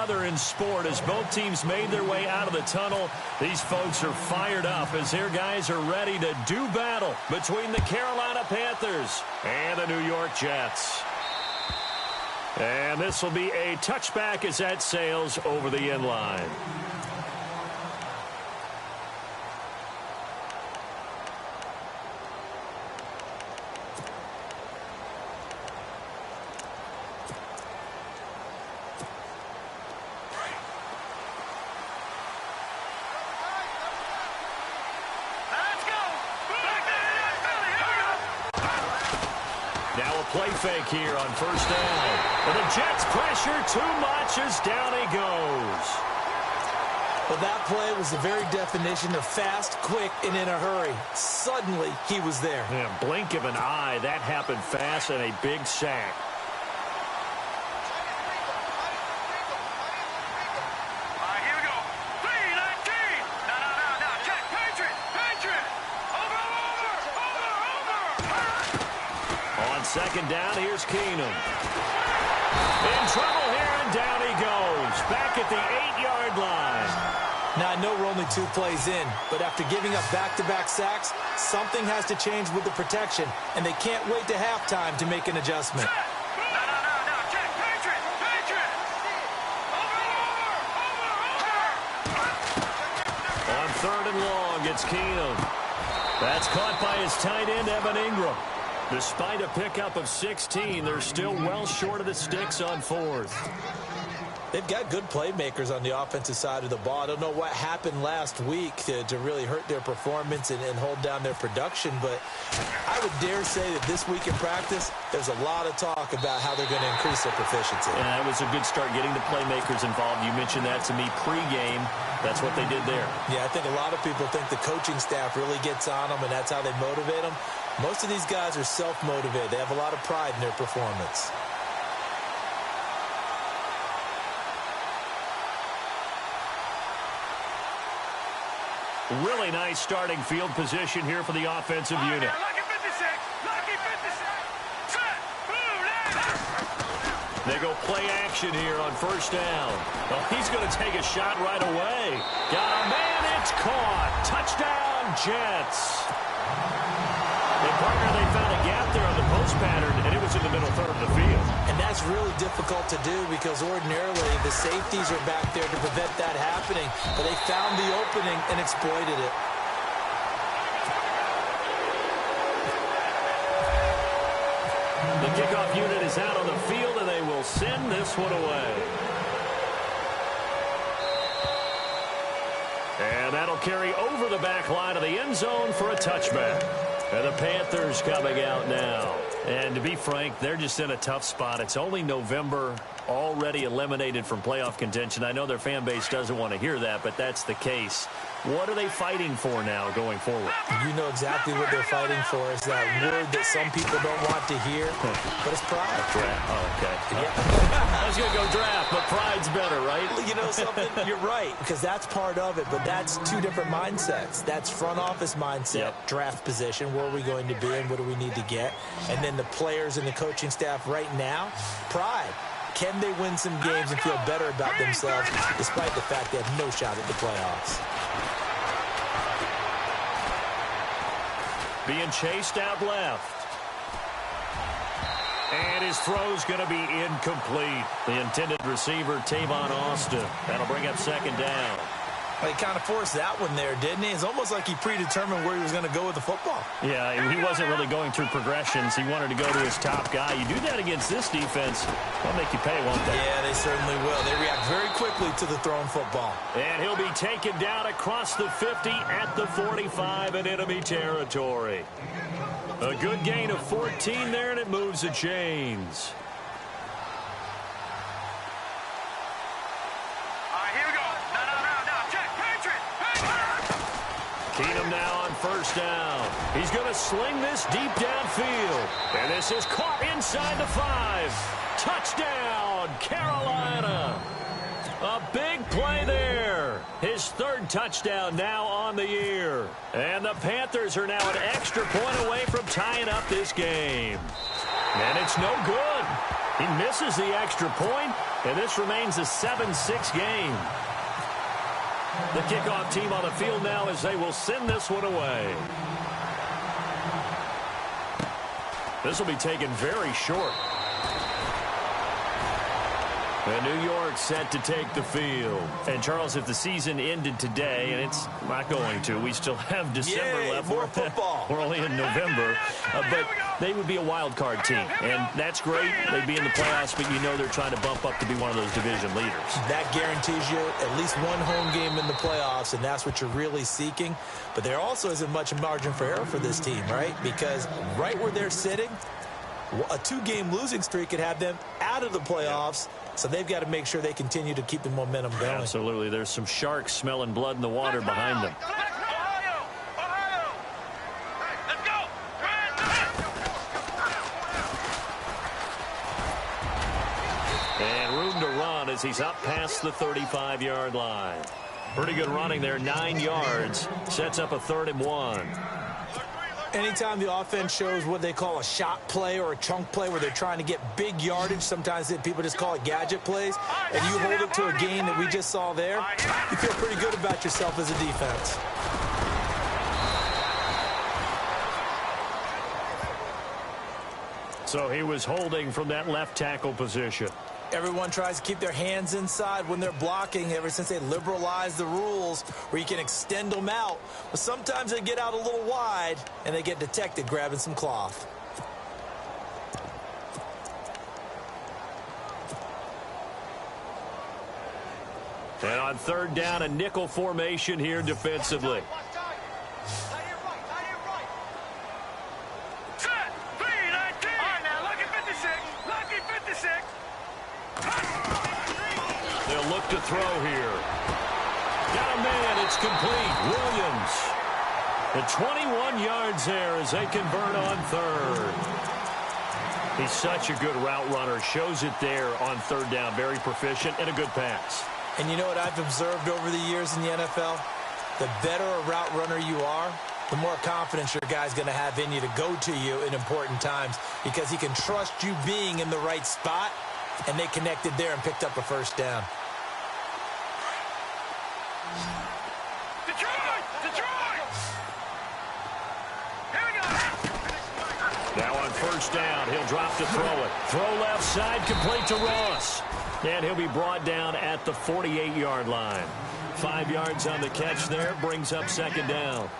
other in sport as both teams made their way out of the tunnel. These folks are fired up as their guys are ready to do battle between the Carolina Panthers and the New York Jets. And this will be a touchback as that sails over the end line. Play fake here on first down. And the Jets pressure too much as down he goes. Well, that play was the very definition of fast, quick, and in a hurry. Suddenly, he was there. Yeah, blink of an eye. That happened fast and a big sack. Second down, here's Keenum. In trouble here, and down he goes. Back at the 8-yard line. Now, I know we're only 2 plays in, but after giving up back-to-back sacks, something has to change with the protection, and they can't wait to halftime to make an adjustment. On 3rd and long, it's Keenum. That's caught by his tight end, Evan Ingram. Despite a pickup of 16, they're still well short of the sticks on 4th. They've got good playmakers on the offensive side of the ball. I don't know what happened last week to really hurt their performance and hold down their production, but I would dare say that this week in practice, there's a lot of talk about how they're going to increase their proficiency. And that was a good start getting the playmakers involved. You mentioned that to me pregame. That's what they did there. Yeah, I think a lot of people think the coaching staff really gets on them, and that's how they motivate them. Most of these guys are self-motivated. They have a lot of pride in their performance. Really nice starting field position here for the offensive unit. They go play action here on first down. Well, he's going to take a shot right away. Got a man, it's caught. Touchdown, Jets. Partner, they found a gap there on the post pattern, and it was in the middle third of the field. And that's really difficult to do because ordinarily the safeties are back there to prevent that happening. But they found the opening and exploited it. The kickoff unit is out on the field, and they will send this one away. And that'll carry over the back line of the end zone for a touchback. And the Panthers coming out now. And to be frank, they're just in a tough spot. It's only November, already eliminated from playoff contention. I know their fan base doesn't want to hear that, but that's the case. What are they fighting for now going forward? You know exactly what they're fighting for. Is that word that some people don't want to hear, but it's pride. Draft. Oh, okay. Yeah. I was going to go draft, but pride's better, right? You know something? You're right, because that's part of it, but that's 2 different mindsets. That's front office mindset, draft position, where are we going to be and what do we need to get? And then the players and the coaching staff right now, pride. Can they win some games and feel better about themselves despite the fact they have no shot at the playoffs? Being chased out left. And his throw's going to be incomplete. The intended receiver, Tavon Austin. That'll bring up second down. Well, he kind of forced that one there, didn't he? It's almost like he predetermined where he was going to go with the football. Yeah, he wasn't really going through progressions. He wanted to go to his top guy. You do that against this defense, they'll make you pay, won't they? Yeah, they certainly will. They react very quickly to the thrown football. And he'll be taken down across the 50 at the 45 in enemy territory. A good gain of 14 there, and it moves the chains. Keenum now on first down. He's going to sling this deep downfield. And this is caught inside the 5. Touchdown, Carolina. A big play there. His 3rd touchdown now on the year. And the Panthers are now an extra point away from tying up this game. And it's no good. He misses the extra point, and this remains a 7-6 game. The kickoff team on the field now as they will send this one away. This will be taken very short. And New York set to take the field. And, Charles, if the season ended today, and it's not going to, we still have December left. More football. We're only in November. But they would be a wild card team. And that's great. They'd be in the playoffs, but you know they're trying to bump up to be one of those division leaders. That guarantees you at least one home game in the playoffs, and that's what you're really seeking. But there also isn't much margin for error for this team, right? Because right where they're sitting, a 2-game losing streak could have them out of the playoffs. So they've got to make sure they continue to keep the momentum going. Absolutely. There's some sharks smelling blood in the water behind them. And room to run as he's up past the 35-yard line. Pretty good running there, 9 yards. Sets up a 3rd and 1. Anytime the offense shows what they call a shot play or a chunk play where they're trying to get big yardage, sometimes people just call it gadget plays, and you hold it to a gain that we just saw there, you feel pretty good about yourself as a defense. So he was holding from that left tackle position. Everyone tries to keep their hands inside when they're blocking ever since they liberalized the rules where you can extend them out. But sometimes they get out a little wide and they get detected grabbing some cloth. And on 3rd down, a nickel formation here defensively. They'll look to throw here. Got a man. It's complete. Williams. The 21 yards there as they convert on 3rd. He's such a good route runner. Shows it there on 3rd down. Very proficient and a good pass. And you know what I've observed over the years in the NFL? The better a route runner you are, the more confidence your guy's going to have in you to go to you in important times because he can trust you being in the right spot, and they connected there and picked up a 1st down. Now on 1st down, he'll drop to throw it. Throw left side, complete to Ross. And he'll be brought down at the 48-yard line. 5 yards on the catch there, brings up 2nd down.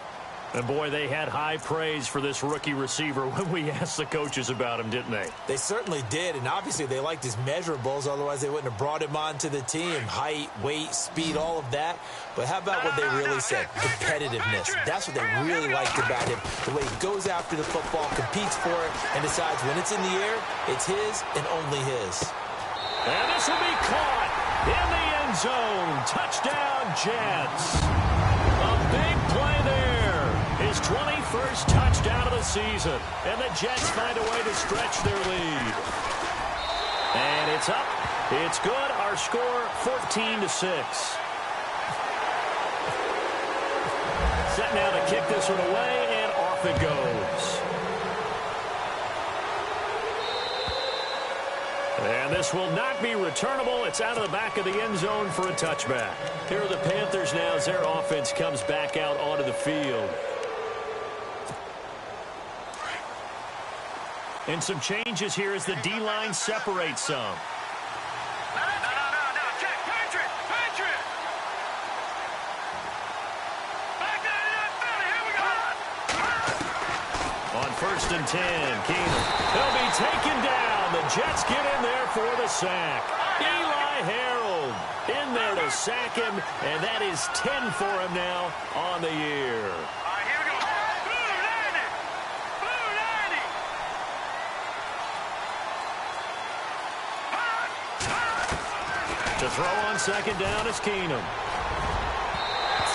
And, boy, they had high praise for this rookie receiver when we asked the coaches about him, didn't they? They certainly did, and obviously they liked his measurables. Otherwise, they wouldn't have brought him onto the team. Height, weight, speed, all of that. But how about what they really said? Competitiveness. That's what they really liked about him. The way he goes after the football, competes for it, and decides when it's in the air, it's his and only his. And this will be caught in the end zone. Touchdown, Jets. A big play there. His 21st touchdown of the season. And the Jets find a way to stretch their lead. And it's up. It's good. Our score, 14-6. Set now to kick this one away, and off it goes. And this will not be returnable. It's out of the back of the end zone for a touchback. Here are the Panthers now as their offense comes back out onto the field. And some changes here as the D-line separates some. On 1st and 10, Keenum. He'll be taken down. The Jets get in there for the sack. Eli Harold in there to sack him, and that is 10 for him now on the year. All right, here we go. Blue 90. To throw on 2nd down is Keenum.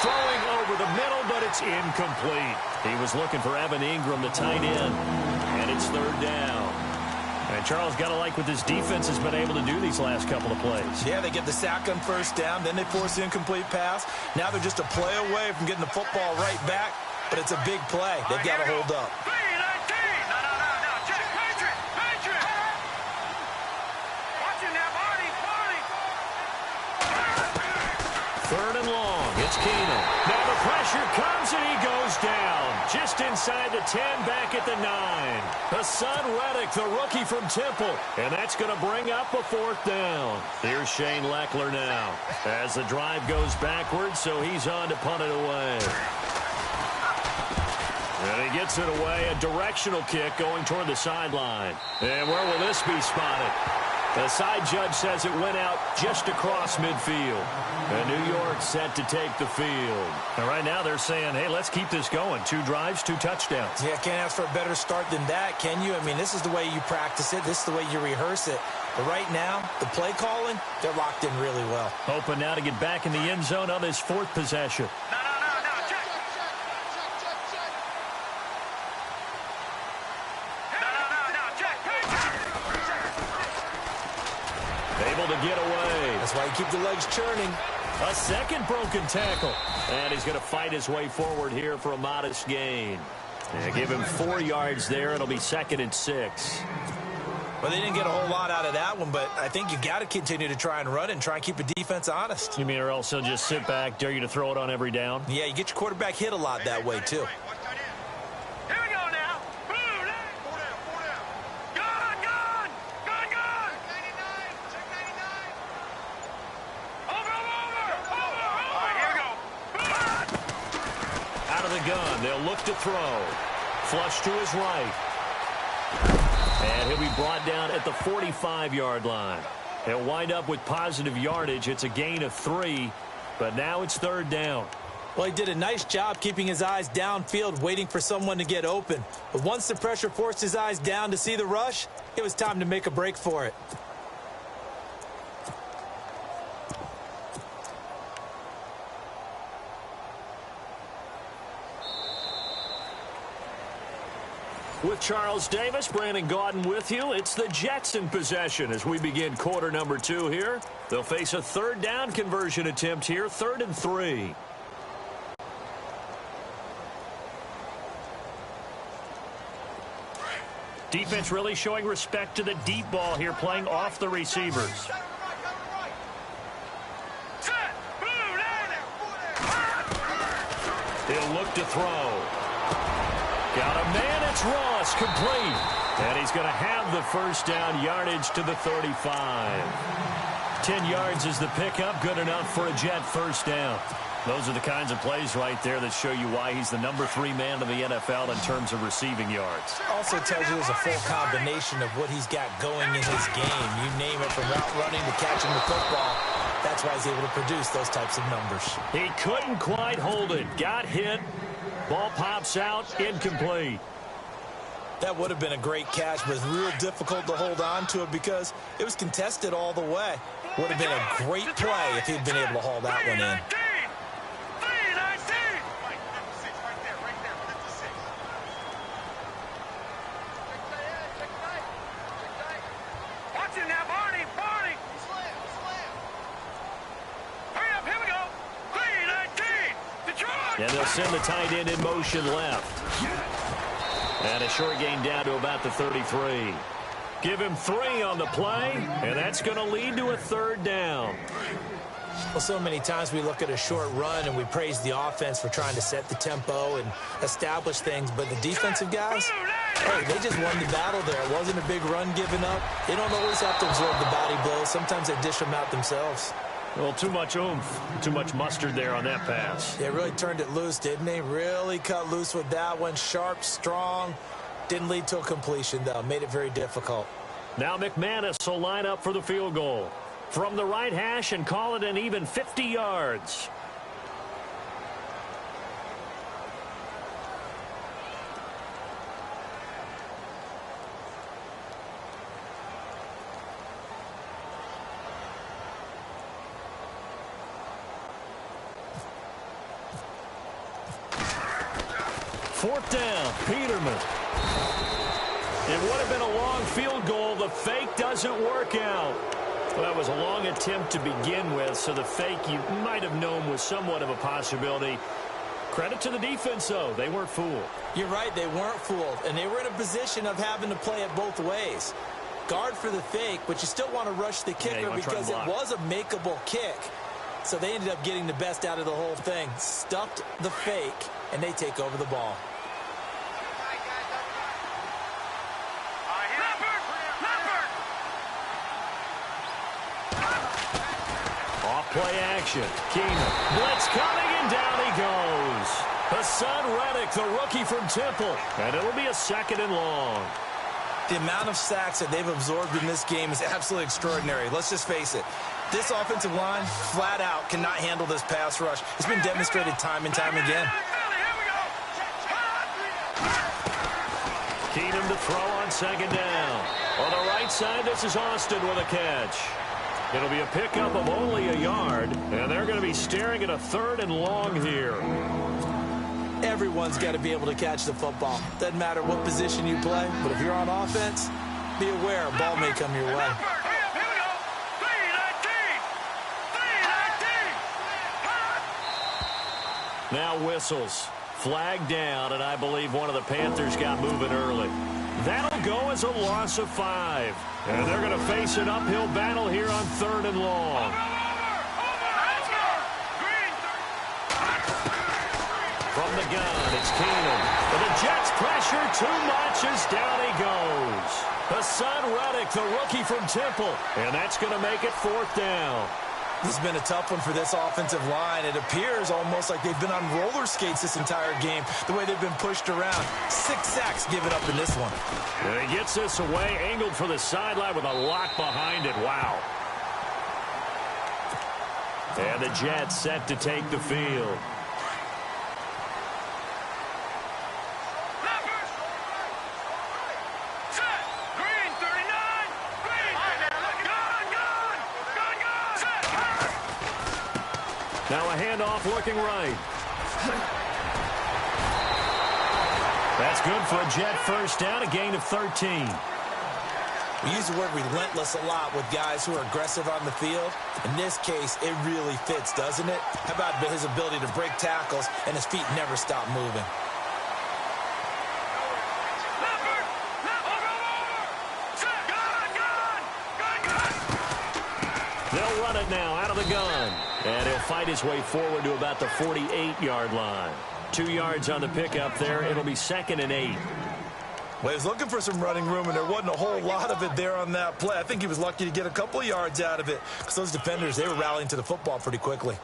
Throwing over the middle, but it's incomplete. He was looking for Evan Ingram, the tight end, and it's 3rd down. And Charles, got to like what this defense has been able to do these last couple of plays. Yeah, they get the sack on 1st down, then they force the incomplete pass. Now they're just a play away from getting the football right back, but it's a big play. They've got to hold up. 3rd and long. It's Keenum. Now the pressure comes, and he goes down. Just inside the 10, back at the 9. Hassan Reddick, the rookie from Temple. And that's going to bring up a 4th down. Here's Shane Leckler now. As the drive goes backwards, so he's on to punt it away. And he gets it away, a directional kick going toward the sideline. And where will this be spotted? The side judge says it went out just across midfield. And New York set to take the field. And right now they're saying, hey, let's keep this going. 2 drives, 2 touchdowns. Yeah, can't ask for a better start than that, can you? I mean, this is the way you practice it. This is the way you rehearse it. But right now, the play calling, they're locked in really well. Hoping now to get back in the end zone on his 4th possession. Able to get away. That's why you keep the legs churning. A second broken tackle. And he's going to fight his way forward here for a modest gain. Give him 4 yards there. It'll be 2nd and 6. Well, they didn't get a whole lot out of that one, but I think you got to continue to try and run and try and keep the defense honest. You mean or else he'll just sit back, dare you to throw it on every down? Yeah, you get your quarterback hit a lot that way, too. Gun. They'll look to throw. Flush to his right. And he'll be brought down at the 45-yard line. He'll wind up with positive yardage. It's a gain of 3, but now it's 3rd down. Well, he did a nice job keeping his eyes downfield, waiting for someone to get open. But once the pressure forced his eyes down to see the rush, it was time to make a break for it. With Charles Davis, Brandon Gaudin with you. It's the Jets in possession as we begin quarter number 2 here. They'll face a 3rd down conversion attempt here, 3rd and 3. Defense really showing respect to the deep ball here, playing off the receivers. He'll look to throw. Got a man, it's Ross, complete. And he's going to have the 1st down, yardage to the 35. 10 yards is the pickup, good enough for a Jet 1st down. Those are the kinds of plays right there that show you why he's the number 3 man in the NFL in terms of receiving yards. Also tells you there's a full combination of what he's got going in his game. You name it, from route running to catching the football. That's why he's able to produce those types of numbers. He couldn't quite hold it. Got hit. Ball pops out, incomplete. That would have been a great catch, but it's real difficult to hold on to it because it was contested all the way. Would have been a great play if he'd been able to haul that one in. And they'll send the tight end in motion left. And a short gain down to about the 33. Give him 3 on the play, and that's going to lead to a 3rd down. Well, so many times we look at a short run and we praise the offense for trying to set the tempo and establish things, but the defensive guys, hey, they just won the battle there. It wasn't a big run given up. They don't always have to absorb the body blows. Sometimes they dish them out themselves. Well, too much oomph, too much mustard there on that pass. They really turned it loose, didn't they? Really cut loose with that one. Sharp, strong. Didn't lead to a completion, though. Made it very difficult. Now McManus will line up for the field goal. From the right hash and call it an even 50 yards. Fourth down, Peterman. It would have been a long field goal. The fake doesn't work out. Well, that was a long attempt to begin with, so the fake you might have known was somewhat of a possibility. Credit to the defense, though. They weren't fooled. You're right, they weren't fooled, and they were in a position of having to play it both ways. Guard for the fake, but you still want to rush the kicker because it was a makeable kick. So they ended up getting the best out of the whole thing. Stuffed the fake, and they take over the ball. Off-play action. Keenum. Blitz coming, and down he goes. Hassan Reddick, the rookie from Temple. And it'll be a 2nd and long. The amount of sacks that they've absorbed in this game is absolutely extraordinary. Let's just face it. This offensive line, flat out, cannot handle this pass rush. It's been demonstrated time and time again. Keenum to throw on 2nd down. On the right side, this is Austin with a catch. It'll be a pickup of only a yard, and they're going to be staring at a 3rd and long here. Everyone's got to be able to catch the football. Doesn't matter what position you play, but if you're on offense, be aware a ball may come your way. Now whistles. Flag down, and I believe one of the Panthers got moving early. That'll go as a loss of 5. And they're going to face an uphill battle here on 3rd and long. From the gun, it's Keenum. But the Jets pressure too much as down he goes. Hassan Reddick, the rookie from Temple. And that's going to make it 4th down. This has been a tough one for this offensive line. It appears almost like they've been on roller skates this entire game, the way they've been pushed around. 6 sacks given up in this one. And he gets this away, angled for the sideline with a lock behind it. Wow. And the Jets set to take the field. Now a handoff looking right. That's good for a Jet 1st down, a gain of 13. We use the word relentless a lot with guys who are aggressive on the field. In this case, it really fits, doesn't it? How about his ability to break tackles and his feet never stop moving? They'll run it now out of the gun. And he'll fight his way forward to about the 48-yard line. 2 yards on the pickup there. It'll be 2nd and 8. Well, he was looking for some running room, and there wasn't a whole lot of it there on that play. I think he was lucky to get a couple of yards out of it because those defenders, they were rallying to the football pretty quickly.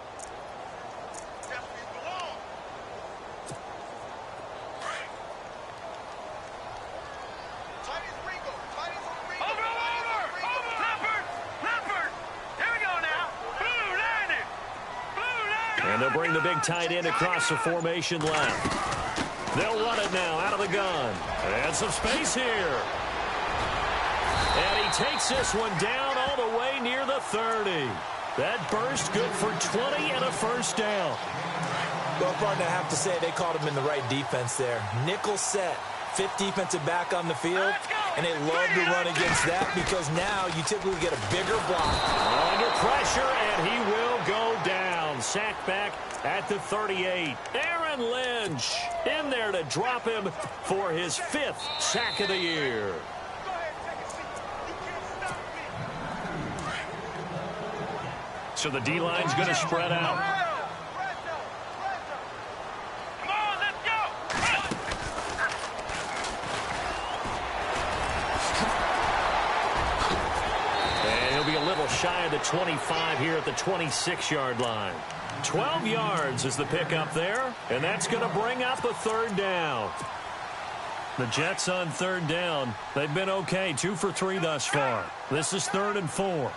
And they'll bring the big tight end across the formation left. They'll run it now out of the gun. And some space here. And he takes this one down all the way near the 30. That burst good for 20 and a 1st down. Well, partner, I have to say they caught him in the right defense there. Nickel set. 5th defensive back on the field, and they love to run against that because now you typically get a bigger block. Under pressure, and he will go down. Sacked back at the 38. Aaron Lynch in there to drop him for his 5th sack of the year. So the D-line's going to spread out. Shy of the 25 here at the 26-yard line. 12 yards is the pickup there, and that's going to bring up a 3rd down. The Jets on 3rd down. They've been okay, 2 for 3 thus far. This is 3rd and 4.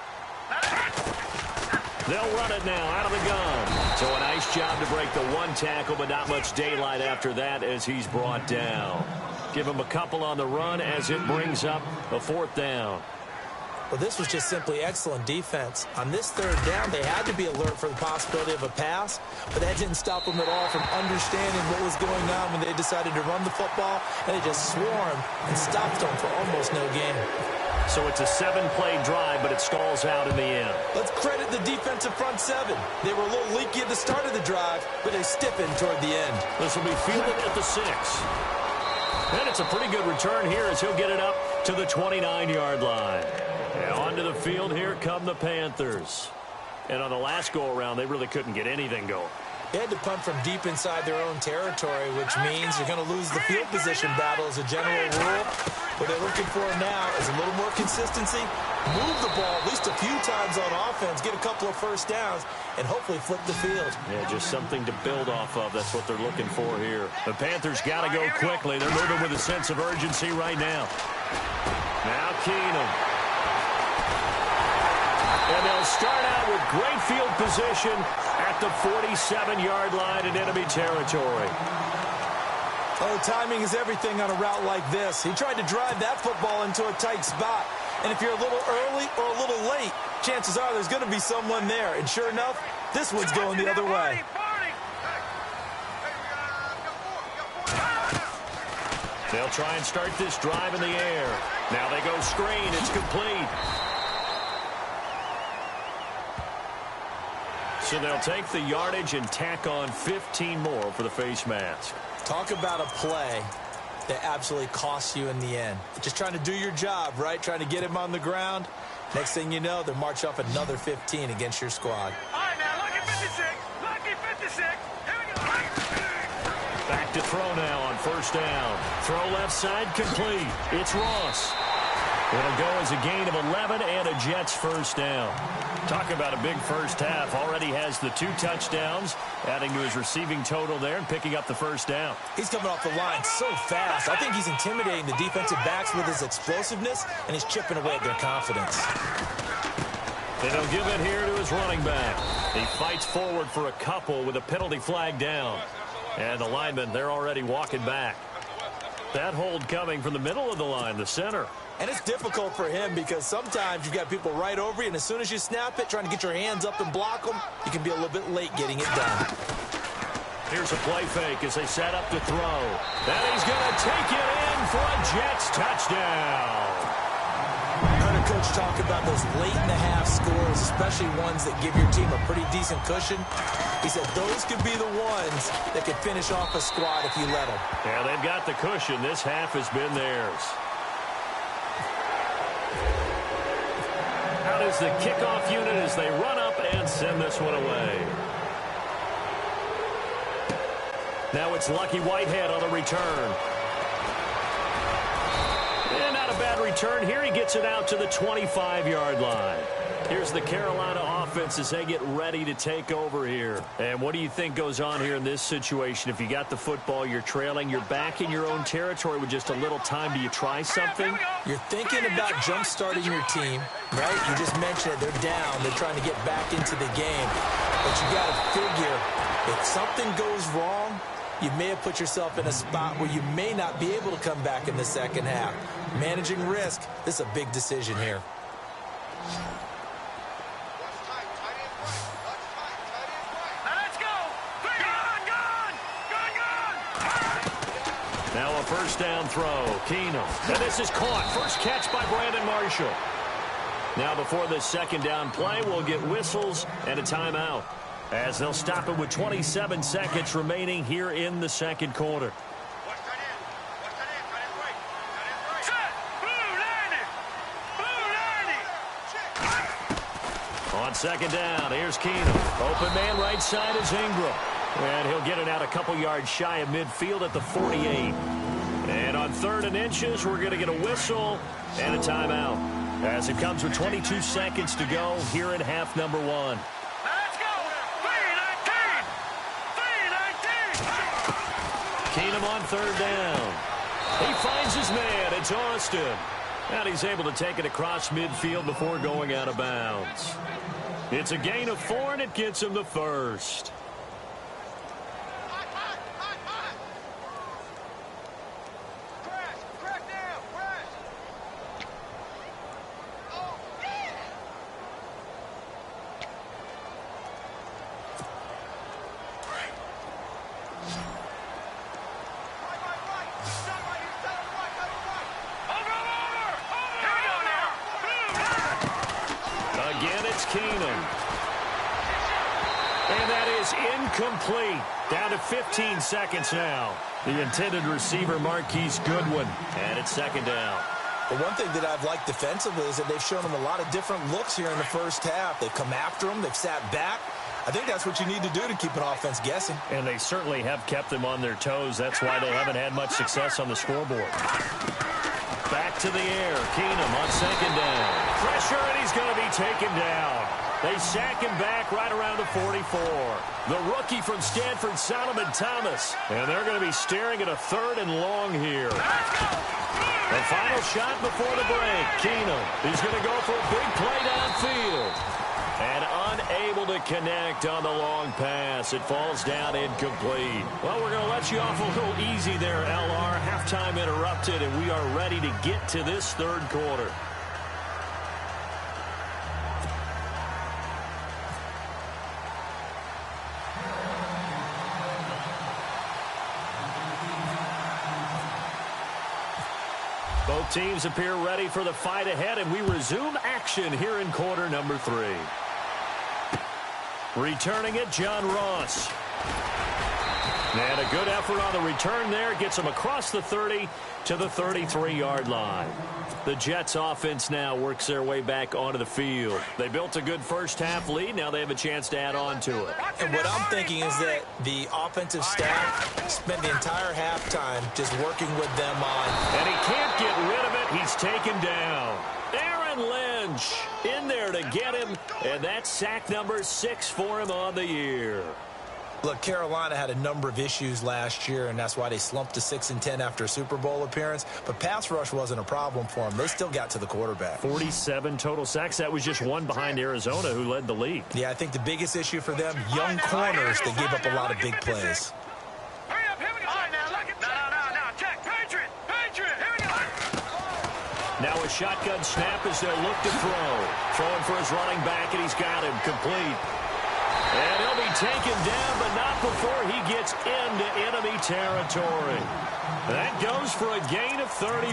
They'll run it now out of the gun. So a nice job to break the 1 tackle, but not much daylight after that as he's brought down. Give him a couple on the run as it brings up a 4th down. Well, this was just simply excellent defense. On this 3rd down, they had to be alert for the possibility of a pass, but that didn't stop them at all from understanding what was going on when they decided to run the football, and they just swarmed and stopped them for almost no gain. So it's a 7-play drive, but it stalls out in the end. Let's credit the defensive front 7. They were a little leaky at the start of the drive, but they stiffened toward the end. This will be fielded at the 6. And it's a pretty good return here as he'll get it up to the 29-yard line. And onto the field, here come the Panthers. And on the last go-around, they really couldn't get anything going. They had to punt from deep inside their own territory, which means you're going to lose the field position battle as a general rule. What they're looking for now is a little more consistency, move the ball at least a few times on offense, get a couple of first downs, and hopefully flip the field. Yeah, just something to build off of. That's what they're looking for here. The Panthers got to go quickly. They're moving with a sense of urgency right now. Now Keenum. And they'll start out with great field position at the 47-yard line in enemy territory. Oh, timing is everything on a route like this. He tried to drive that football into a tight spot. And if you're a little early or a little late, chances are there's going to be someone there. And sure enough, this one's going the other way. They'll try and start this drive in the air. Now they go screen. It's complete. So they'll take the yardage and tack on 15 more for the face mask. Talk about a play that absolutely costs you in the end. Just trying to do your job, right? Trying to get him on the ground. Next thing you know, they'll march off another 15 against your squad. All right, now, look at 56. Lucky 56. Here we go. Back to throw now on first down. Throw left side complete. It's Ross. It'll go as a gain of 11 and a Jets first down. Talk about a big first half. Already has the 2 touchdowns, adding to his receiving total there and picking up the first down. He's coming off the line so fast. I think he's intimidating the defensive backs with his explosiveness, and he's chipping away at their confidence. They don't give it here to his running back. He fights forward for a couple with a penalty flag down. And the linemen, they're already walking back. That hold coming from the middle of the line, the center. And it's difficult for him because sometimes you've got people right over you, and as soon as you snap it, trying to get your hands up and block them, you can be a little bit late getting it done. Here's a play fake as they set up to throw. And he's going to take it in for a Jets touchdown. I heard a coach talk about those late-in-the-half scores, especially ones that give your team a pretty decent cushion. He said those could be the ones that could finish off a squad if you let them. Yeah, they've got the cushion. This half has been theirs. Out is the kickoff unit as they run up and send this one away. Now it's Lucky Whitehead on the return. And not a bad return here. He gets it out to the 25-yard line. Here's the Carolina offense as they get ready to take over here. And what do you think goes on here in this situation? If you got the football, you're trailing, you're back in your own territory with just a little time. Do you try something? You're thinking about jump-starting your team, right? You just mentioned it. They're down. They're trying to get back into the game. But you got to figure, if something goes wrong, you may have put yourself in a spot where you may not be able to come back in the second half. Managing risk, this is a big decision here. Now a first down throw. Keenum. And this is caught. First catch by Brandon Marshall. Now before this second down play, we'll get whistles and a timeout, as they'll stop it with 27 seconds remaining here in the second quarter. On second down, here's Keenum. Open man right side is Ingram. And he'll get it out a couple yards shy of midfield at the 48. And on 3rd and inches, we're going to get a whistle and a timeout, as it comes with 22 seconds to go here in half number 1. Let's go. 3-19. Keenum on 3rd down. He finds his man. It's Austin. And he's able to take it across midfield before going out of bounds. It's a gain of 4, and it gets him the first. Keenum. And that is incomplete. Down to 15 seconds now. The intended receiver, Marquise Goodwin. And it's second down. But one thing that I've liked defensively is that they've shown them a lot of different looks here in the first half. They've come after them. They've sat back. I think that's what you need to do to keep an offense guessing. And they certainly have kept them on their toes. That's why they haven't had much success on the scoreboard. Back to the air. Keenum on second down. Pressure, and he's going to be taken down. They sack him back right around the 44. The rookie from Stanford, Solomon Thomas. And they're going to be staring at a 3rd and long here. The final shot before the break. Keenum is going to go for a big play downfield. And unable to connect on the long pass. It falls down incomplete. Well, we're going to let you off a little easy there, LR. Halftime interrupted, and we are ready to get to this 3rd quarter. Both teams appear ready for the fight ahead, and we resume action here in quarter number 3. Returning it, John Ross. And a good effort on the return there. Gets him across the 30 to the 33-yard line. The Jets offense now works their way back onto the field. They built a good first half lead. Now they have a chance to add on to it. And what I'm thinking is that the offensive staff spent the entire halftime just working with them on. And he can't get rid of it. He's taken down. Aaron Lynch in there to get him. And that's sack number 6 for him on the year. Look, Carolina had a number of issues last year, and that's why they slumped to 6-10 after a Super Bowl appearance. But pass rush wasn't a problem for them. They still got to the quarterback. 47 total sacks. That was just one behind Arizona, who led the league. Yeah, I think the biggest issue for them, young corners that gave up a lot of big plays. Hurry up, here we go. All right, now, look at no, check. Patriot, here we go. Now a shotgun snap as they'll look to throw. Throwing for his running back, and he's got him complete. And he'll be taken down, but not before he gets into enemy territory. That goes for a gain of 31.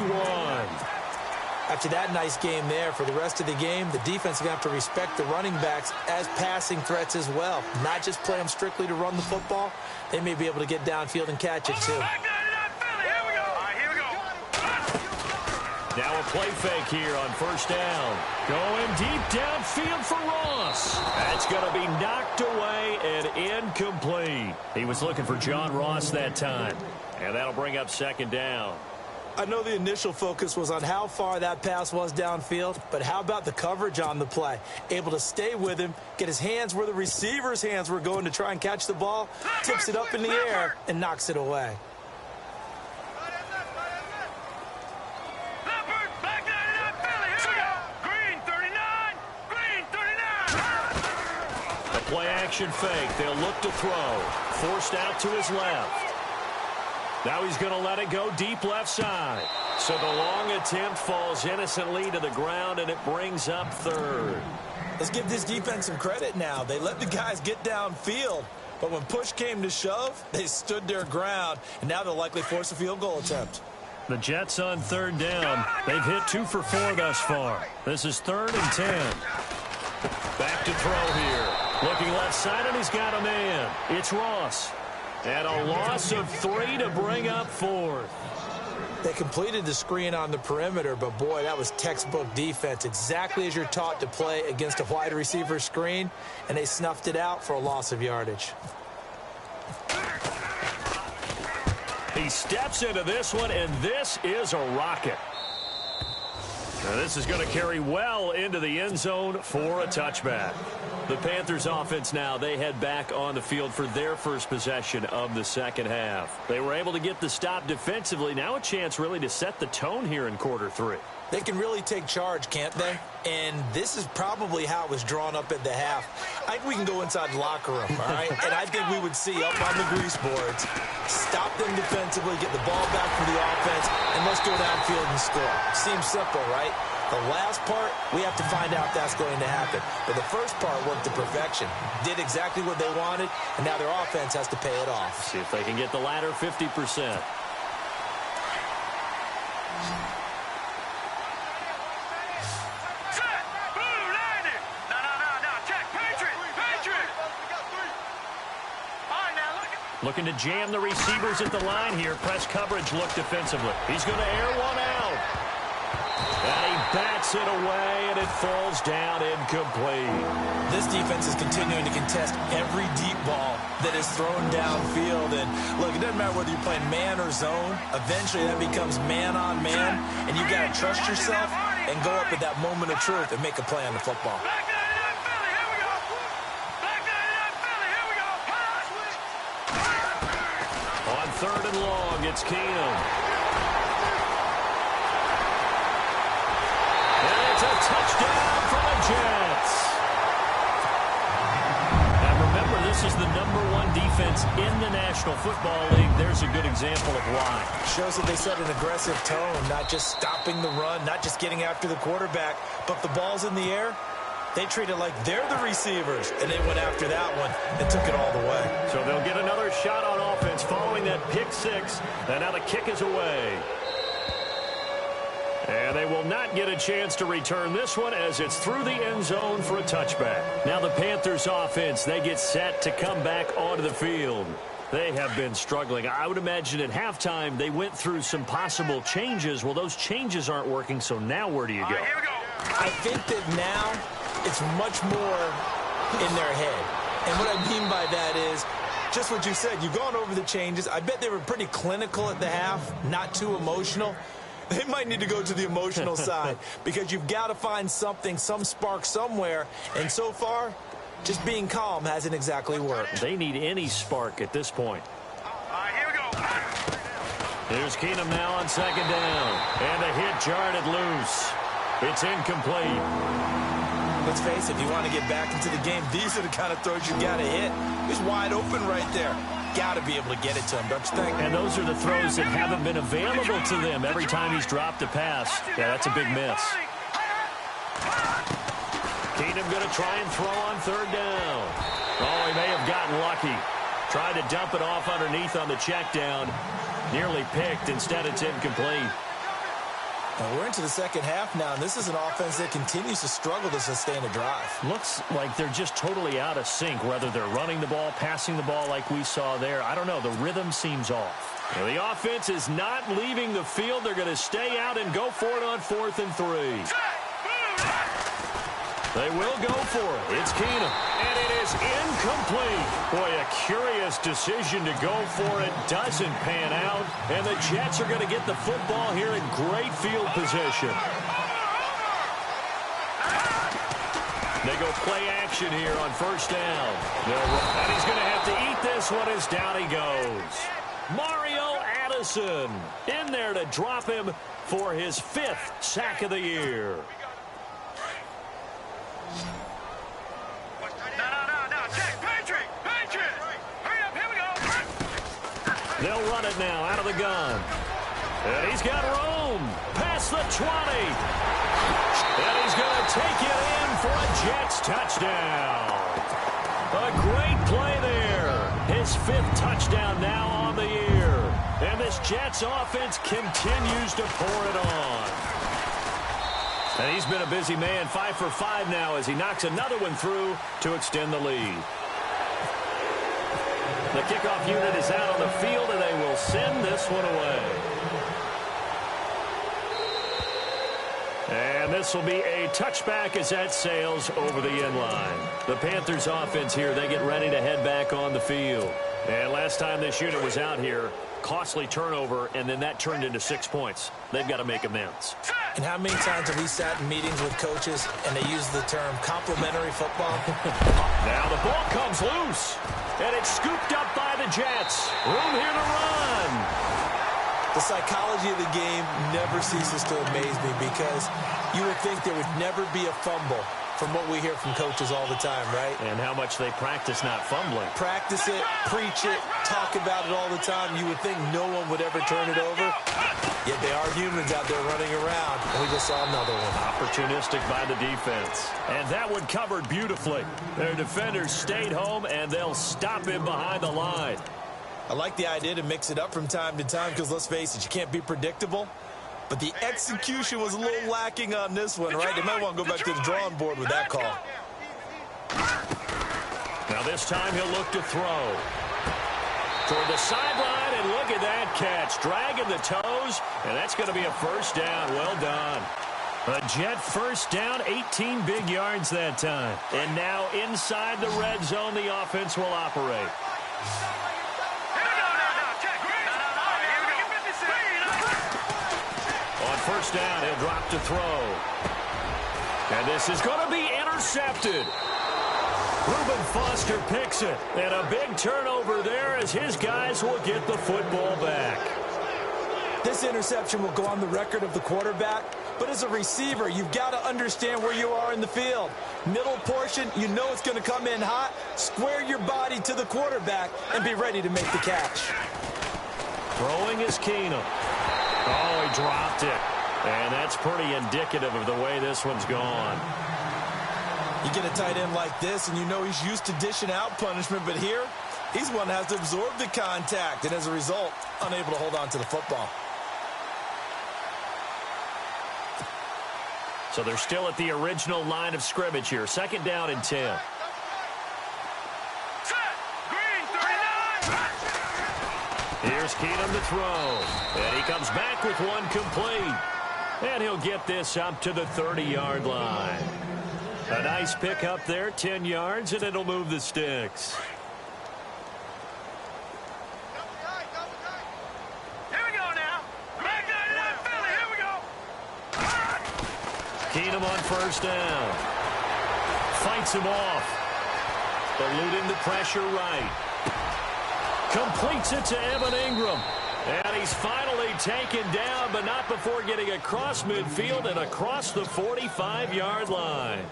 After that nice game there, for the rest of the game, the defense is going to have to respect the running backs as passing threats as well. Not just play them strictly to run the football. They may be able to get downfield and catch it, too. Now a play fake here on first down. Going deep downfield for Ross. That's going to be knocked away and incomplete. He was looking for John Ross that time. And that'll bring up second down. I know the initial focus was on how far that pass was downfield, but how about the coverage on the play? Able to stay with him, get his hands where the receiver's hands were going to try and catch the ball, tips it up in the air, and knocks it away. Play action fake. They'll look to throw. Forced out to his left. Now he's going to let it go deep left side. So the long attempt falls innocently to the ground, and it brings up 3rd. Let's give this defense some credit now. They let the guys get downfield. But when push came to shove, they stood their ground. And now they'll likely force a field goal attempt. The Jets on 3rd down. They've hit 2 for 4 thus far. This is 3rd and 10. Back to throw here. Looking left side, and he's got a man. It's Ross. And a loss of 3 to bring up 4th. They completed the screen on the perimeter, but boy, that was textbook defense. Exactly as you're taught to play against a wide receiver screen, and they snuffed it out for a loss of yardage. He steps into this one, and this is a rocket. Now this is going to carry well into the end zone for a touchback. The Panthers offense now, they head back on the field for their first possession of the second half. They were able to get the stop defensively. Now a chance really to set the tone here in quarter 3. They can really take charge, can't they? And this is probably how it was drawn up at the half. I think we can go inside the locker room, all right? And I think we would see up on the grease boards, stop them defensively, get the ball back for the offense, and let's go downfield and score. Seems simple, right? The last part, we have to find out if that's going to happen. But the first part worked to perfection. Did exactly what they wanted, and now their offense has to pay it off. See if they can get the latter 50%. Looking to jam the receivers at the line here. Press coverage look defensively. He's going to air one out. bats it away, and it falls down incomplete. This defense is continuing to contest every deep ball that is thrown downfield. And, look, it doesn't matter whether you're playing man or zone. Eventually, that becomes man-on-man, and you've got to trust yourself and go up at that moment of truth and make a play on the football. On 3rd and long, it's Keenum. And it's a touchdown for the Jets. And remember, this is the #1 defense in the National Football League. There's a good example of why. Shows that they set an aggressive tone, not just stopping the run, not just getting after the quarterback, but if the ball's in the air, they treat it like they're the receivers, and they went after that one and took it all the way. So they'll get another shot on offense following that pick six, and now the kick is away. And they will not get a chance to return this one as it's through the end zone for a touchback. Now the Panthers offense, they get set to come back onto the field. They have been struggling. I would imagine at halftime they went through some possible changes. Well, those changes aren't working, so now where do you go? Here we go. I think that now it's much more in their head. And what I mean by that is just what you said. You've gone over the changes. I bet they were pretty clinical at the half, not too emotional. They might need to go to the emotional side because you've got to find something, some spark somewhere. And so far, just being calm hasn't exactly worked. They need any spark at this point. Here we go. Here's Keenum now on 2nd down. And a hit jarred it loose. It's incomplete. Let's face it, if you want to get back into the game, these are the kind of throws you got to hit. He's wide open right there. Got to be able to get it to him, don't you think? And those are the throws that haven't been available to them every time he's dropped a pass. Yeah, that's a big miss. Keenum going to try and throw on 3rd down. Oh, he may have gotten lucky. Tried to dump it off underneath on the check down. Nearly picked. Instead, it's incomplete. Well, we're into the second half now, and this is an offense that continues to struggle to sustain a drive. Looks like they're just totally out of sync, whether they're running the ball, passing the ball like we saw there. I don't know. The rhythm seems off. Now, the offense is not leaving the field. They're going to stay out and go for it on 4th and 3. They will go for it. It's Keenum. And it is incomplete. Boy, a curious decision to go for it. Doesn't pan out. And the Jets are going to get the football here in great field position. They go play action here on 1st down. And he's going to have to eat this one as down he goes. Mario Addison in there to drop him for his 5th sack of the year. No. Check. Patriot. Hurry up. Here we go. They'll run it now out of the gun. And he's got room. Past the 20. And he's going to take it in for a Jets touchdown. A great play there. His 5th touchdown now on the year. And this Jets offense continues to pour it on. And he's been a busy man, 5 for 5 now as he knocks another one through to extend the lead. The kickoff unit is out on the field, and they will send this one away. And this will be a touchback as that sails over the end line. The Panthers offense here, they get ready to head back on the field. And last time this unit was out here, costly turnover, and then that turned into 6 points. They've got to make amends. And how many times have we sat in meetings with coaches and they use the term complementary football? Now the ball comes loose, and it's scooped up by the Jets. Room here to run. The psychology of the game never ceases to amaze me because you would think there would never be a fumble from what we hear from coaches all the time, right? And how much they practice not fumbling. Practice it, preach it, talk about it all the time. You would think no one would ever turn it over. Yet they are humans out there running around, and we just saw another one. Opportunistic by the defense. And that one covered beautifully. Their defenders stayed home, and they'll stop him behind the line. I like the idea to mix it up from time to time because, let's face it, you can't be predictable. But the execution was a little lacking on this one, right? They might want to go back to the drawing board with that call. Now this time he'll look to throw. Toward the sideline, and look at that catch. Dragging the toes, and that's going to be a 1st down. Well done. A Jet first down, 18 big yards that time. And now inside the red zone, the offense will operate. On first down, he'll drop to throw. And this is going to be intercepted. Reuben Foster picks it. And a big turnover there as his guys will get the football back. This interception will go on the record of the quarterback, but as a receiver, you've got to understand where you are in the field. Middle portion, you know it's going to come in hot. Square your body to the quarterback and be ready to make the catch. Throwing is Keenum. Oh, he dropped it. And that's pretty indicative of the way this one's gone. You get a tight end like this, and you know he's used to dishing out punishment, but here, he's one that has to absorb the contact, and as a result, unable to hold on to the football. So they're still at the original line of scrimmage here. Second down and 10. Here's Keenum to throw. And he comes back with one complete. And he'll get this up to the 30-yard line. A nice pick up there, 10 yards, and it'll move the sticks. Keenum on first down. Fights him off. Eluding the pressure right. Completes it to Evan Ingram. And he's finally taken down, but not before getting across midfield and across the 45-yard line.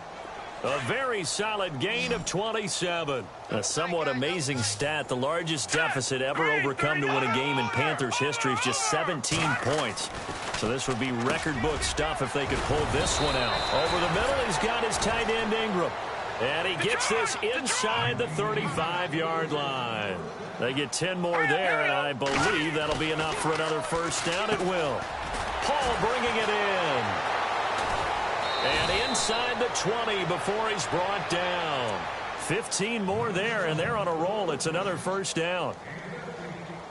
A very solid gain of 27. A somewhat amazing stat. The largest deficit ever overcome to win a game in Panthers history is just 17 points. So this would be record book stuff if they could pull this one out. Over the middle, he's got his tight end Ingram. And he gets this inside the 35-yard line. They get 10 more there, and I believe that'll be enough for another first down. It will. Paul bringing it in. And inside the 20 before he's brought down. 15 more there, and they're on a roll. It's another first down.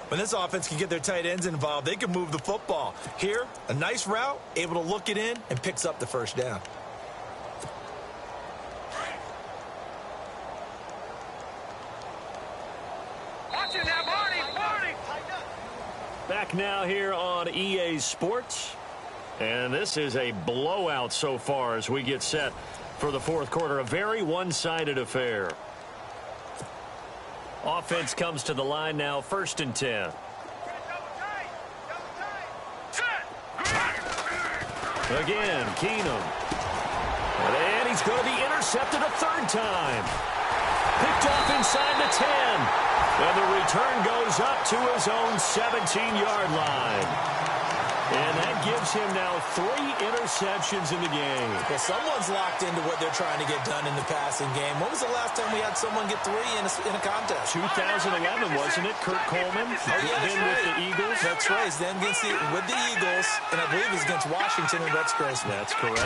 When this offense can get their tight ends involved, they can move the football. Here, a nice route, able to look it in, and picks up the first down. Back now here on EA Sports. And this is a blowout so far as we get set for the fourth quarter. A very one-sided affair. Offense comes to the line now, first and 10. Again, Keenum. And he's going to be intercepted a third time. Picked off inside the 10. And the return goes up to his own 17-yard line. And that gives him now 3 interceptions in the game. Well, someone's locked into what they're trying to get done in the passing game. When was the last time we had someone get 3 in a contest? 2011, wasn't it? Kurt Coleman. Oh, yeah, then right. with the Eagles. That's right. Then with the Eagles, and I believe it was against Washington and Rex Grossman. That's correct.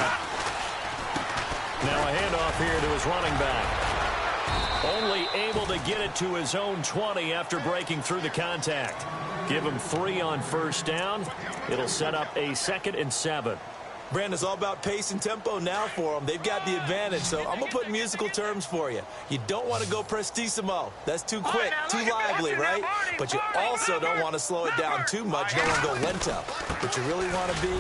Now a handoff here to his running back. Only able to get it to his own 20 after breaking through the contact. Give him 3 on first down. It'll set up a 2nd and 7. Brandon, it's all about pace and tempo now for them. They've got the advantage, so I'm going to put musical terms for you. You don't want to go prestissimo. That's too quick, too lively, right? But you also don't want to slow it down too much. You don't want to go lento. What you really want to be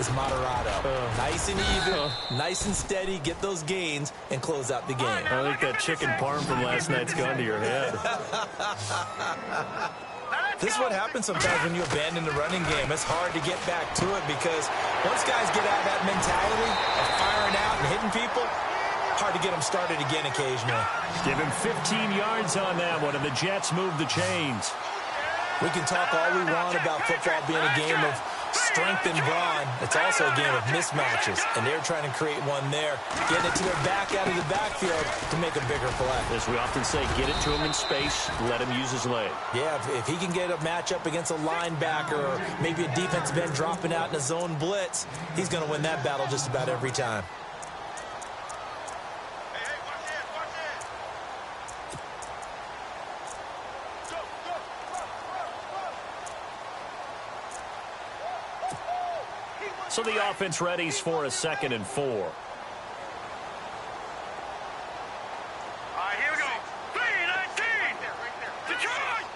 is moderato. Nice and even, nice and steady, get those gains, and close out the game. I think that chicken parm from last night's gone to your head. This is what happens sometimes when you abandon the running game. It's hard to get back to it because once guys get out of that mentality of firing out and hitting people, hard to get them started again occasionally. Give him 15 yards on that one, and the Jets move the chains. We can talk all we want about football being a game of strength and brawn. It's also a game of mismatches, and they're trying to create one there, getting it to their back out of the backfield to make a bigger play. As we often say, get it to him in space, let him use his leg. Yeah, if he can get a matchup against a linebacker or maybe a defensive end dropping out in a zone blitz, he's going to win that battle just about every time. So the offense readies for a 2nd and 4. All right, here we go. 3-19. Detroit.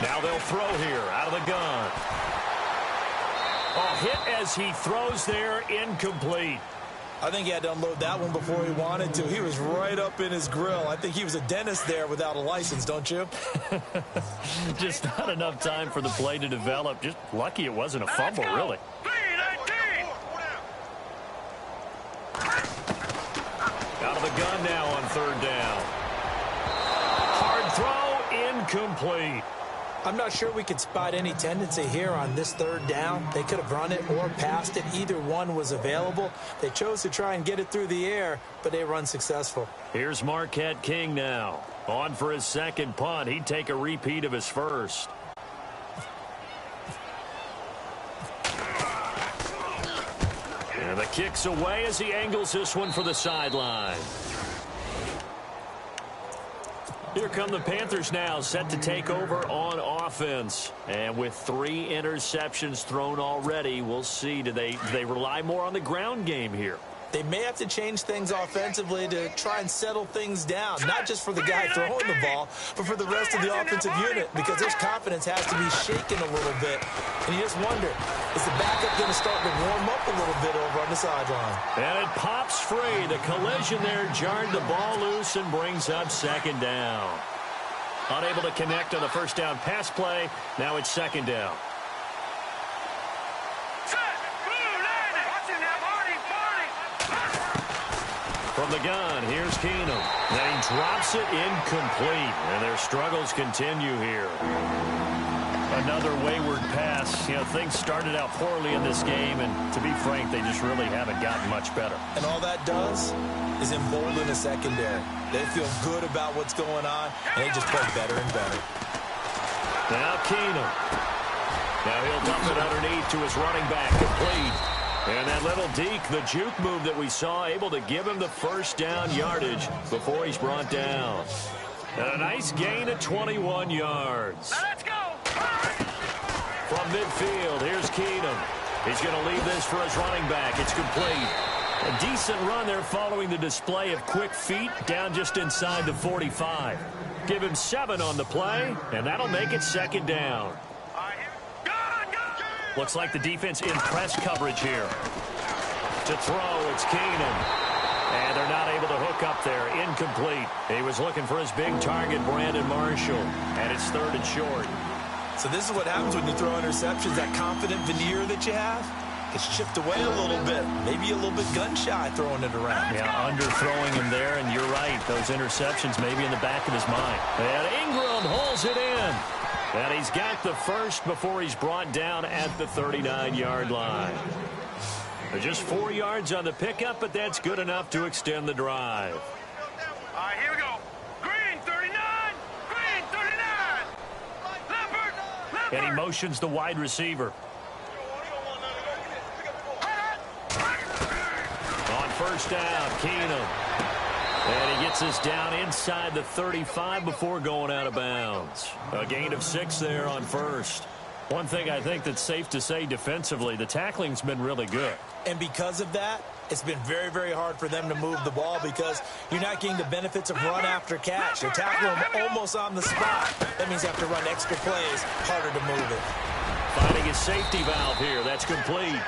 Now they'll throw here out of the gun. Oh, hit as he throws there, incomplete. I think he had to unload that one before he wanted to. He was right up in his grill. I think he was a dentist there without a license, don't you? Just not enough time for the play to develop. Just lucky it wasn't a fumble, really. 3-19. Out of the gun now on 3rd down. Hard throw, incomplete. I'm not sure we could spot any tendency here on this 3rd down. They could have run it or passed it. Either one was available. They chose to try and get it through the air, but they were unsuccessful. Here's Marquette King now. On for his 2nd punt. He'd take a repeat of his first. And the kick's away as he angles this one for the sideline. Here come the Panthers now, set to take over on offense. And with 3 interceptions thrown already, we'll see. Do they rely more on the ground game here? They may have to change things offensively to try and settle things down, not just for the guy throwing the ball, but for the rest of the offensive unit, because his confidence has to be shaken a little bit. And you just wonder, is the backup going to start to warm up a little bit over on the sideline? And it pops free. The collision there jarred the ball loose and brings up 2nd down. Unable to connect on the 1st down pass play. Now it's 2nd down. From the gun, here's Keenum. Then he drops it incomplete. And their struggles continue here. Another wayward pass. You know, things started out poorly in this game, and to be frank, they just really haven't gotten much better. And all that does is embolden the secondary. They feel good about what's going on, and they just play better and better. Now Keenum. Now he'll dump it underneath to his running back, complete. And that little deke, the juke move that we saw, able to give him the 1st down yardage before he's brought down. And a nice gain of 21 yards. Now let's go. From midfield, here's Keenum. He's going to leave this for his running back. It's complete. A decent run there following the display of quick feet down just inside the 45. Give him 7 on the play, and that'll make it 2nd down. Looks like the defense in press coverage here. To throw, it's Keenum. And they're not able to hook up there. Incomplete. He was looking for his big target, Brandon Marshall. And it's 3rd and short. So this is what happens when you throw interceptions. That confident veneer that you have gets chipped away a little bit. Maybe a little bit gun-shy throwing it around. Yeah, underthrowing him there, and you're right. Those interceptions may be in the back of his mind. And Ingram holds it in. And he's got the first before he's brought down at the 39-yard line. They're just 4 yards on the pickup, but that's good enough to extend the drive. All right, here we go. Green 39. Green 39. Leopard. And he motions the wide receiver. On 1st down, Keenum. And he gets us down inside the 35 before going out of bounds. A gain of 6 there on 1st. One thing I think that's safe to say defensively, the tackling's been really good. And because of that, it's been very, very hard for them to move the ball because you're not getting the benefits of run after catch. They're tackling him almost on the spot. That means you have to run extra plays, harder to move it. Finding his safety valve here. That's complete.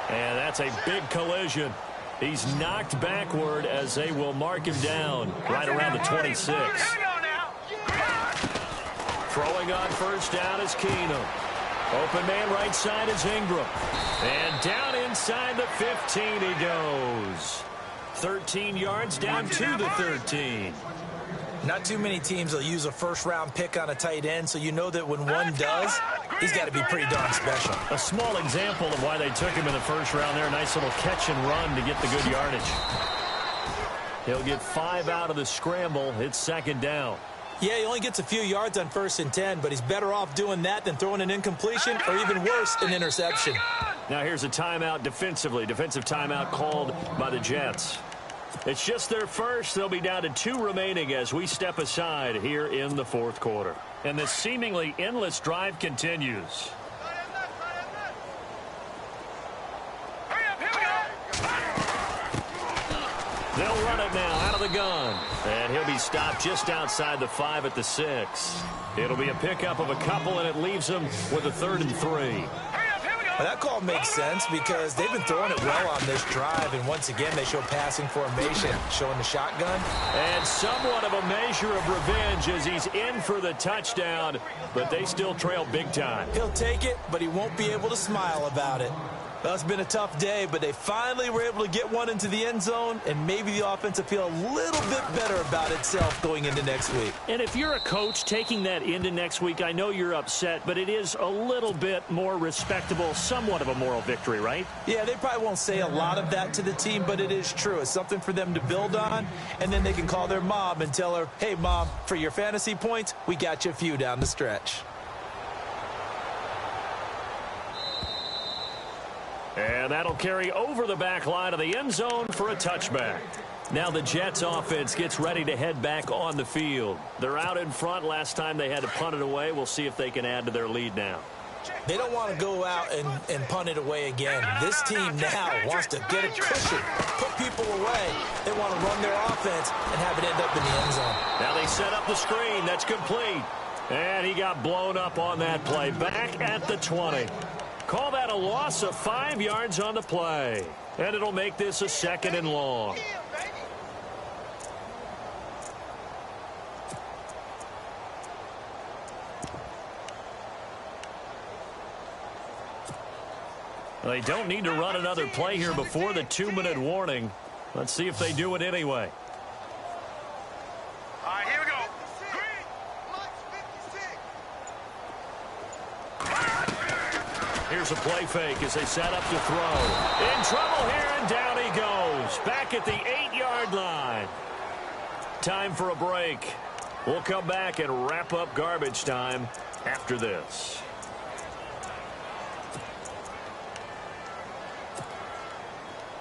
And that's a big collision. He's knocked backward as they will mark him down right around the 26. Here we go now. Throwing on 1st down is Keenum. Open man right side is Ingram. And down inside the 15 he goes. 13 yards down to the 13. Not too many teams will use a 1st-round pick on a tight end, so you know that when one does, he's got to be pretty darn special. A small example of why they took him in the 1st round there. Nice little catch and run to get the good yardage. He'll get 5 out of the scramble. It's 2nd down. Yeah, he only gets a few yards on 1st and 10, but he's better off doing that than throwing an incompletion or even worse, an interception. Now here's a timeout defensively. Defensive timeout called by the Jets. It's just their first. They'll be down to 2 remaining as we step aside here in the 4th quarter. And this seemingly endless drive continues. now out of the gun. And he'll be stopped just outside the 5 at the 6. It'll be a pickup of a couple, and it leaves him with a 3rd and 3. Well, that call makes sense because they've been throwing it well on this drive, and once again, they show passing formation, showing the shotgun. And somewhat of a measure of revenge as he's in for the touchdown, but they still trail big time. He'll take it, but he won't be able to smile about it. Well, it's been a tough day, but they finally were able to get one into the end zone, and maybe the offense will feel a little bit better about itself going into next week. And if you're a coach taking that into next week, I know you're upset, but it is a little bit more respectable, somewhat of a moral victory, right? Yeah, they probably won't say a lot of that to the team, but it is true. It's something for them to build on, and then they can call their mom and tell her, hey, Mom, for your fantasy points, we got you a few down the stretch. And that'll carry over the back line of the end zone for a touchback. Now the Jets offense gets ready to head back on the field. They're out in front. Last time they had to punt it away. We'll see if they can add to their lead now. They don't want to go out and punt it away again. This team now wants to get a cushion, put people away. They want to run their offense and have it end up in the end zone. Now they set up the screen. That's complete. And he got blown up on that play. Back at the 20. Call that a loss of 5 yards on the play. And it'll make this a 2nd and long. They don't need to run another play here before the 2-minute warning. Let's see if they do it anyway. All right, here we go. Here's a play fake as they set up to throw. In trouble here, and down he goes. Back at the 8-yard line. Time for a break. We'll come back and wrap up garbage time after this.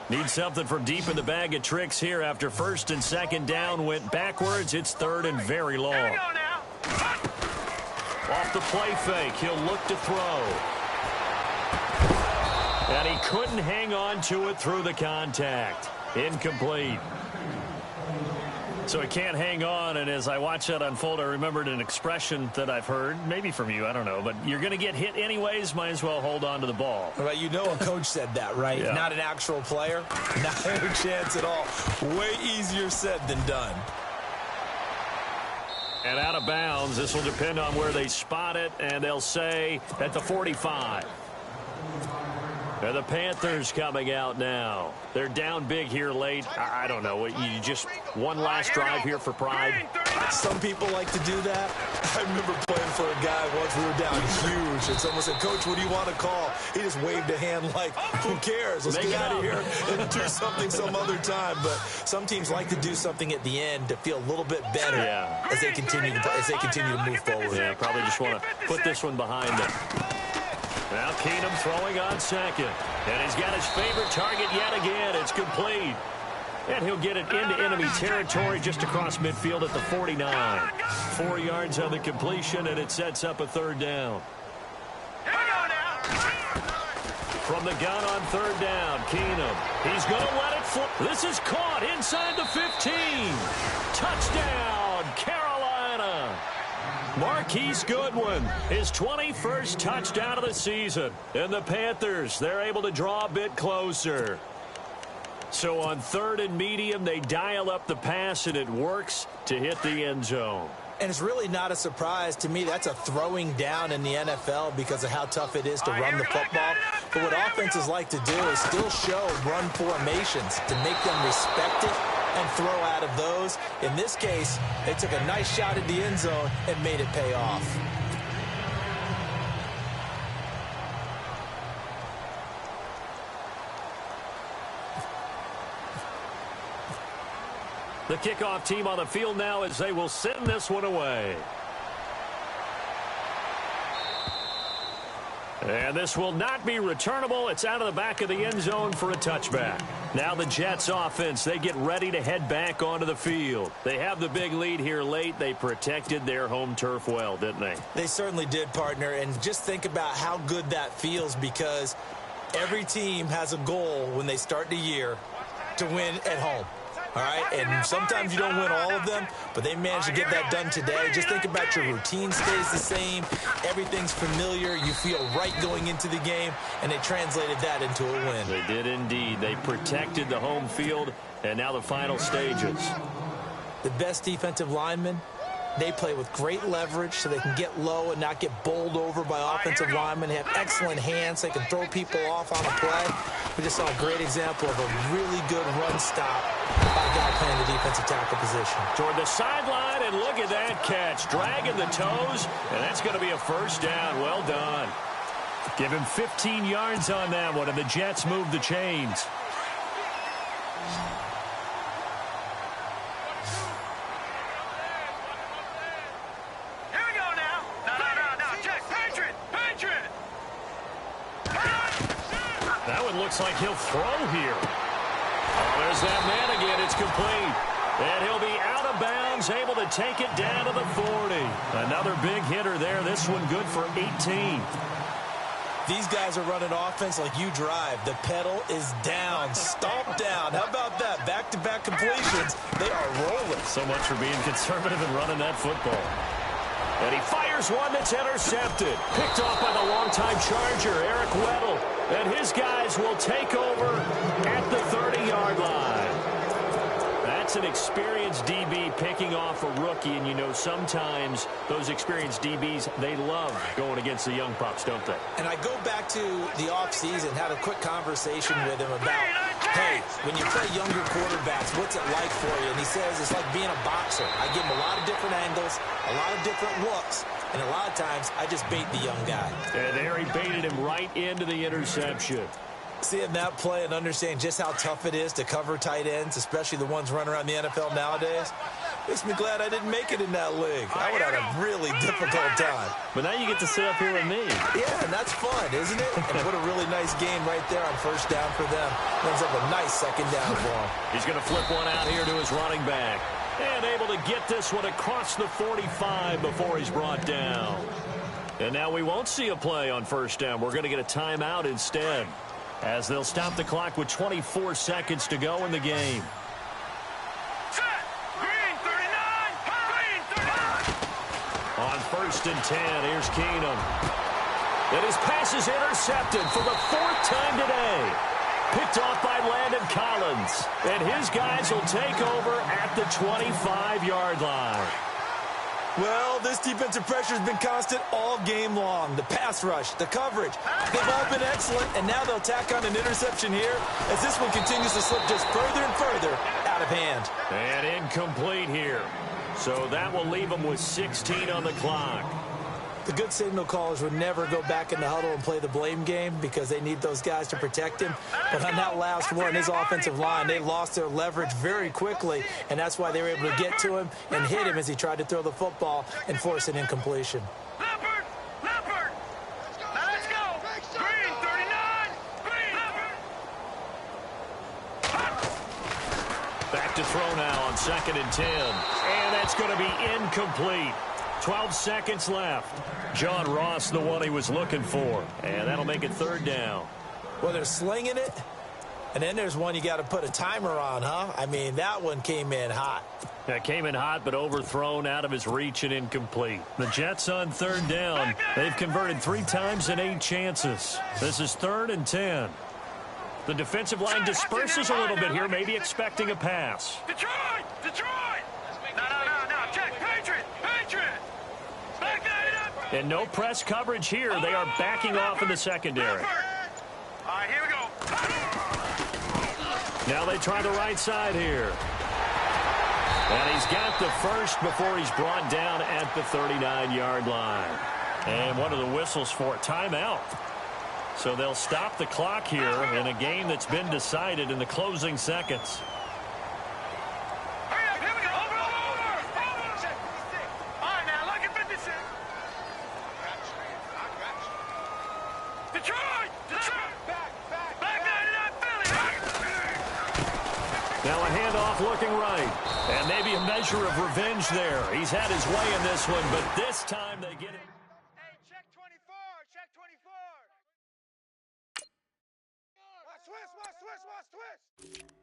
Need something from deep in the bag of tricks here after 1st and 2nd down went backwards. It's 3rd and very long. Here we go now. Off the play fake, he'll look to throw. And he couldn't hang on to it through the contact. Incomplete. So he can't hang on, and as I watch that unfold, I remembered an expression that I've heard, maybe from you, I don't know, but you're going to get hit anyways, might as well hold on to the ball. Well, you know a coach said that, right? Yeah. Not an actual player. Not a chance at all. Way easier said than done. And out of bounds, this will depend on where they spot it, and they'll say at the 45. And the Panthers coming out now. They're down big here late. I don't know. You just one last drive here for pride. Some people like to do that. I remember playing for a guy once. We were down huge, and someone said, Coach, what do you want to call? He just waved a hand like, who cares? Let's get out of here and do something some other time. But some teams like to do something at the end to feel a little bit better as they continue to move forward. Yeah, probably just want to put this one behind them. Now Keenum throwing on 2nd. And he's got his favorite target yet again. It's complete. And he'll get it into enemy territory just across midfield at the 49. 4 yards on the completion, and it sets up a 3rd down. Here we go now. From the gun on 3rd down, Keenum. He's going to let it fly. This is caught inside the 15. Touchdown, Carolina. Marquise Goodwin, his 21st touchdown of the season. And the Panthers, they're able to draw a bit closer. So on 3rd and medium, they dial up the pass, and it works to hit the end zone. And it's really not a surprise to me. That's a throwing down in the NFL because of how tough it is to run the football. But what offenses like to do is still show run formations to make them respect it and throw out of those. In this case, they took a nice shot at the end zone and made it pay off. The kickoff team on the field now as they will send this one away. And this will not be returnable. It's out of the back of the end zone for a touchback. Now the Jets offense, they get ready to head back onto the field. They have the big lead here late. They protected their home turf well, didn't they? They certainly did, partner. And just think about how good that feels because every team has a goal when they start the year to win at home. All right, and sometimes you don't win all of them, but they managed to get that done today. Just think about your routine stays the same. Everything's familiar. You feel right going into the game, and they translated that into a win. They did indeed. They protected the home field, and now the final stages. The best defensive linemen, they play with great leverage so they can get low and not get bowled over by offensive linemen. They have excellent hands. They can throw people off on a play. We just saw a great example of a really good run stop by a guy playing the defensive tackle position. Toward the sideline, and look at that catch. Dragging the toes, and that's going to be a first down. Well done. Give him 15 yards on that one, and the Jets move the chains. Looks like he'll throw here. Oh, there's that man again. It's complete. And he'll be out of bounds, able to take it down to the 40. Another big hitter there. This one good for 18. These guys are running offense like you drive. The pedal is down, stomped down. How about that? Back-to-back completions. They are rolling. So much for being conservative and running that football. And he fires one that's intercepted. Picked off by the longtime Charger, Eric Weddle. And his guys will take over at the 30-yard line. That's an experienced DB picking off a rookie. And, you know, sometimes those experienced DBs, they love going against the young pups, don't they? And I go back to the offseason, had a quick conversation with him about, hey, when you play younger quarterbacks, what's it like for you? And he says it's like being a boxer. I give him a lot of different angles, a lot of different looks, and a lot of times I just bait the young guy. And there he baited him right into the interception. Seeing that play and understanding just how tough it is to cover tight ends, especially the ones running around the NFL nowadays, makes me glad I didn't make it in that league. I would have had a really difficult time. But now you get to sit up here with me. Yeah, and that's fun, isn't it? And what a really nice game right there on first down for them. Ends up a nice second down for him. He's going to flip one out here to his running back. And able to get this one across the 45 before he's brought down. And now we won't see a play on first down. We're going to get a timeout instead, as they'll stop the clock with 24 seconds to go in the game. Green 39! Green 39! On first and 10, here's Keenum. And his pass is intercepted for the fourth time today. Picked off by Landon Collins. And his guys will take over at the 25-yard line. Well, this defensive pressure has been constant all game long. The pass rush, the coverage, they've all been excellent, and now they'll tack on an interception here as this one continues to slip just further and further out of hand. And incomplete here. So that will leave them with 16 on the clock. The good signal callers would never go back in the huddle and play the blame game because they need those guys to protect him. But on that last one, his offensive line, they lost their leverage very quickly, and that's why they were able to get to him and hit him as he tried to throw the football and force an incompletion. Leopard! Leopard! Now let's go! Green 39! Green! Leopard! Back to throw now on 2nd and 10. And that's going to be incomplete. 12 seconds left. John Ross, the one he was looking for. And that'll make it 3rd down. Well, they're slinging it. And then there's one you got to put a timer on, huh? I mean, that one came in hot. That came in hot, but overthrown, out of his reach, and incomplete. The Jets on 3rd down. They've converted 3 times in 8 chances. This is 3rd and 10. The defensive line disperses a little bit here, maybe expecting a pass. Detroit! Detroit! No. Check. Patriot! Patriot! Back that up! And no press coverage here. They are backing off in the secondary. All right, here we go. Now they try the right side here. And he's got the first before he's brought down at the 39-yard line. And one of the whistles for a timeout. So they'll stop the clock here in a game that's been decided in the closing seconds. Hurry up, here we go. Over. All right, now, look at 56. Detroit! Back that up, Philly! Now a handoff looking right. And maybe a measure of revenge there. He's had his way in this one, but this time they get it. Hey, check 24. Check 24. Watch twist.